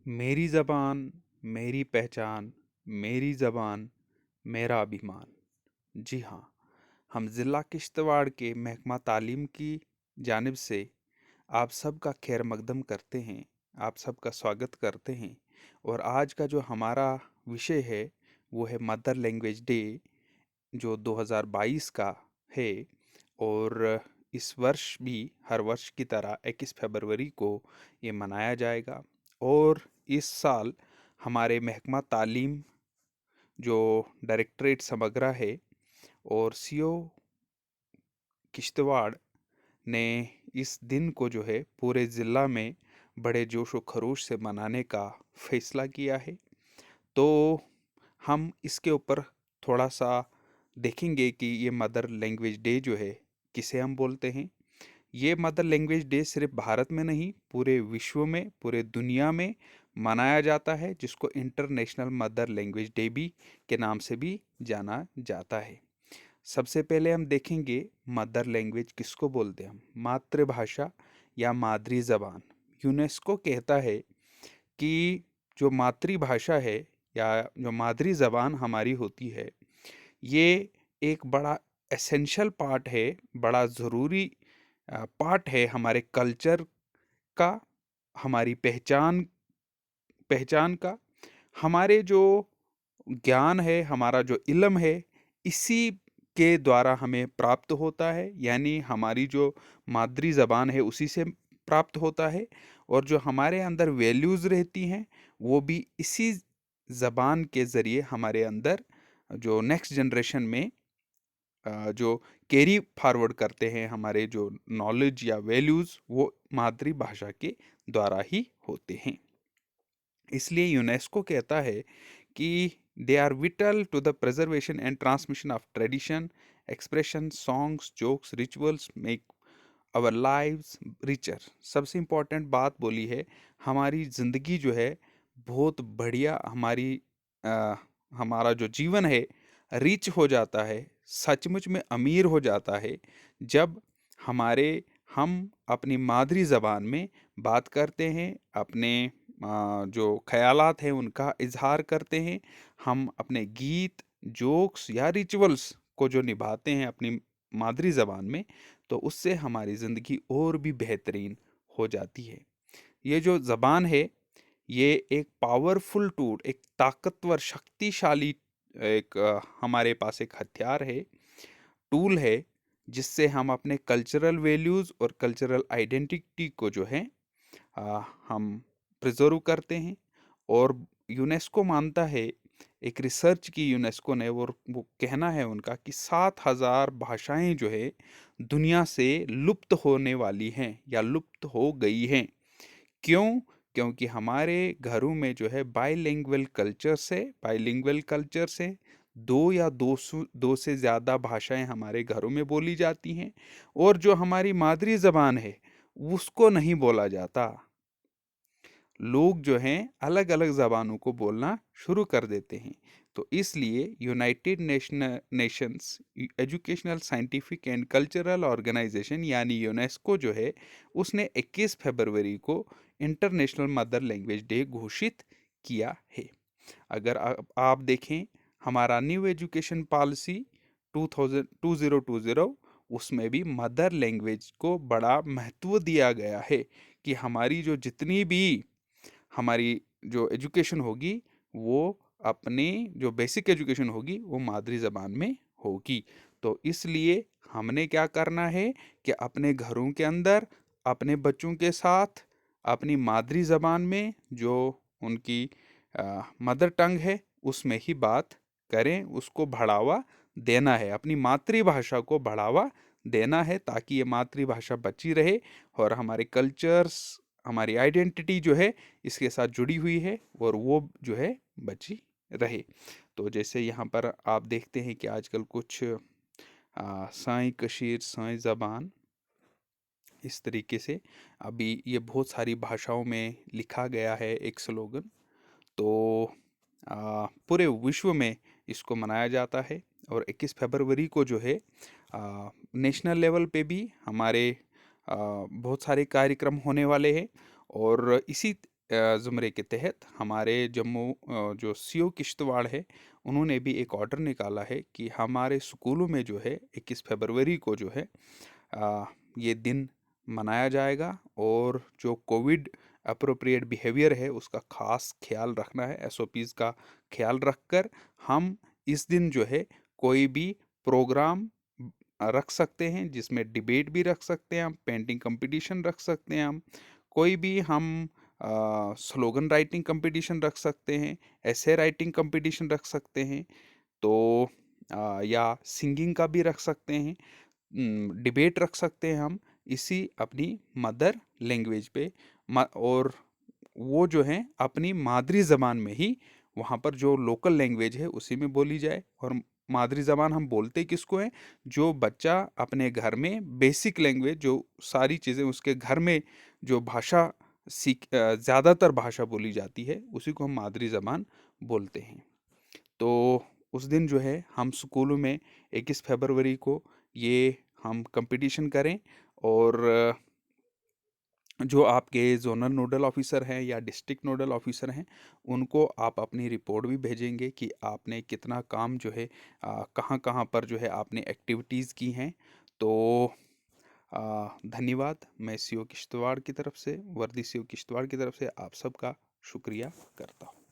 मेरी ज़बान, मेरी पहचान, मेरी ज़बान, मेरा अभिमान। जी हाँ, हम ज़िला किश्तवाड़ के महकमा तालीम की जानिब से आप सबका खैर मकदम करते हैं, आप सबका स्वागत करते हैं। और आज का जो हमारा विषय है, वो है मदर लैंग्वेज डे, जो 2022 का है। और इस वर्ष भी हर वर्ष की तरह 21 फरवरी को ये मनाया जाएगा। और इस साल हमारे महकमा तालीम जो डायरेक्टरेट समग्रा है और सीओ किश्तवाड़ ने इस दिन को जो है पूरे ज़िला में बड़े जोश व खरोश से मनाने का फैसला किया है। तो हम इसके ऊपर थोड़ा सा देखेंगे कि ये मदर लैंग्वेज डे जो है किसे हम बोलते हैं। ये मदर लैंग्वेज डे सिर्फ भारत में नहीं, पूरे विश्व में, पूरे दुनिया में मनाया जाता है, जिसको इंटरनेशनल मदर लैंग्वेज डे भी के नाम से भी जाना जाता है। सबसे पहले हम देखेंगे मदर लैंग्वेज किसको बोलते हैं हम। मातृभाषा या मादरी जबान। यूनेस्को कहता है कि जो मातृभाषा है या जो मादरी जबान हमारी होती है, ये एक बड़ा एसेंशियल पार्ट है, बड़ा ज़रूरी पार्ट है हमारे कल्चर का, हमारी पहचान पहचान का, हमारे जो ज्ञान है, हमारा जो इल्म है, इसी के द्वारा हमें प्राप्त होता है। यानी हमारी जो मादरी ज़बान है उसी से प्राप्त होता है। और जो हमारे अंदर वैल्यूज़ रहती हैं, वो भी इसी ज़बान के ज़रिए हमारे अंदर जो नेक्स्ट जनरेशन में जो कैरी फॉरवर्ड करते हैं, हमारे जो नॉलेज या वैल्यूज़, वो मातृभाषा के द्वारा ही होते हैं। इसलिए यूनेस्को कहता है कि they are vital to the preservation and transmission of tradition, expression, songs, jokes, rituals make our lives richer. सबसे इम्पोर्टेंट बात बोली है, हमारी ज़िंदगी जो है बहुत बढ़िया, अ, हमारा जो जीवन है रिच हो जाता है, सचमुच में अमीर हो जाता है, जब हमारे हम अपनी मादरी ज़बान में बात करते हैं, अपने जो ख़यालात हैं उनका इजहार करते हैं। हम अपने गीत, जोक्स या रिचुअल्स को जो निभाते हैं अपनी मादरी ज़बान में, तो उससे हमारी ज़िंदगी और भी बेहतरीन हो जाती है। ये जो ज़बान है, ये एक पावरफुल टूल, एक ताकतवर शक्तिशाली एक हमारे पास एक हथियार है, टूल है, जिससे हम अपने कल्चरल वैल्यूज़ और कल्चरल आइडेंटिटी को जो है हम प्रिजर्व करते हैं। और यूनेस्को मानता है, एक रिसर्च की यूनेस्को ने, वो कहना है उनका कि 7,000 भाषाएं जो है दुनिया से लुप्त होने वाली हैं या लुप्त हो गई हैं। क्यों? क्योंकि हमारे घरों में जो है बाइलिंगुअल कल्चर से दो से ज़्यादा भाषाएं हमारे घरों में बोली जाती हैं। और जो हमारी मादरी ज़बान है उसको नहीं बोला जाता। लोग जो हैं अलग अलग ज़बानों को बोलना शुरू कर देते हैं। तो इसलिए United Nations Educational, Scientific and Cultural Organization यानी यूनेस्को जो है, उसने 21 फरवरी को इंटरनेशनल मदर लैंग्वेज डे घोषित किया है। अगर आप देखें हमारा न्यू एजुकेशन पॉलिसी 2020, उसमें भी मदर लैंग्वेज को बड़ा महत्व दिया गया है कि हमारी जो जितनी भी हमारी जो एजुकेशन होगी, वो अपनी जो बेसिक एजुकेशन होगी वो मादरी ज़बान में होगी। तो इसलिए हमने क्या करना है कि अपने घरों के अंदर अपने बच्चों के साथ अपनी मादरी ज़बान में, जो उनकी मदर टंग है, उसमें ही बात करें, उसको बढ़ावा देना है, अपनी मातृभाषा को बढ़ावा देना है, ताकि ये मातृभाषा बची रहे और हमारे कल्चर्स, हमारी आइडेंटिटी जो है इसके साथ जुड़ी हुई है और वो जो है बची रहे। तो जैसे यहाँ पर आप देखते हैं कि आजकल कुछ साई कशीर साई ज़बान, इस तरीके से अभी ये बहुत सारी भाषाओं में लिखा गया है एक स्लोगन। तो पूरे विश्व में इसको मनाया जाता है। और 21 फरवरी को जो है नेशनल लेवल पे भी हमारे बहुत सारे कार्यक्रम होने वाले हैं। और इसी ज़ुमरे के तहत हमारे जो सीओ किश्तवाड़ है, उन्होंने भी एक ऑर्डर निकाला है कि हमारे स्कूलों में जो है 21 फरवरी को जो है ये दिन मनाया जाएगा, और जो कोविड अप्रोप्रिएट बिहेवियर है उसका खास ख्याल रखना है। एसओपीज़ का ख्याल रखकर हम इस दिन जो है कोई भी प्रोग्राम रख सकते हैं, जिसमें डिबेट भी रख सकते हैं हम, पेंटिंग कंपटीशन रख सकते हैं हम, कोई भी हम स्लोगन राइटिंग कंपटीशन रख सकते हैं, ऐसे राइटिंग कंपटीशन रख सकते हैं, तो या सिंगिंग का भी रख सकते हैं, डिबेट रख सकते हैं हम इसी अपनी मदर लैंग्वेज पे। और वो जो है अपनी मादरी ज़बान में ही वहाँ पर जो लोकल लैंग्वेज है उसी में बोली जाए। और मादरी ज़बान हम बोलते किसको हैं? जो बच्चा अपने घर में बेसिक लैंग्वेज, जो सारी चीज़ें उसके घर में जो भाषा ज़्यादातर भाषा बोली जाती है, उसी को हम मादरी ज़बान बोलते हैं। तो उस दिन जो है हम स्कूलों में 21 फरवरी को ये हम कंपटीशन करें, और जो आपके ज़ोनल नोडल ऑफिसर हैं या डिस्ट्रिक्ट नोडल ऑफिसर हैं, उनको आप अपनी रिपोर्ट भी भेजेंगे कि आपने कितना काम जो है कहाँ-कहाँ पर जो है आपने एक्टिविटीज़ की हैं। तो धन्यवाद। मैं सीओ किश्तवाड़ की तरफ से, वर्दी सीओ किश्तवाड़ की तरफ से आप सबका शुक्रिया करता हूँ।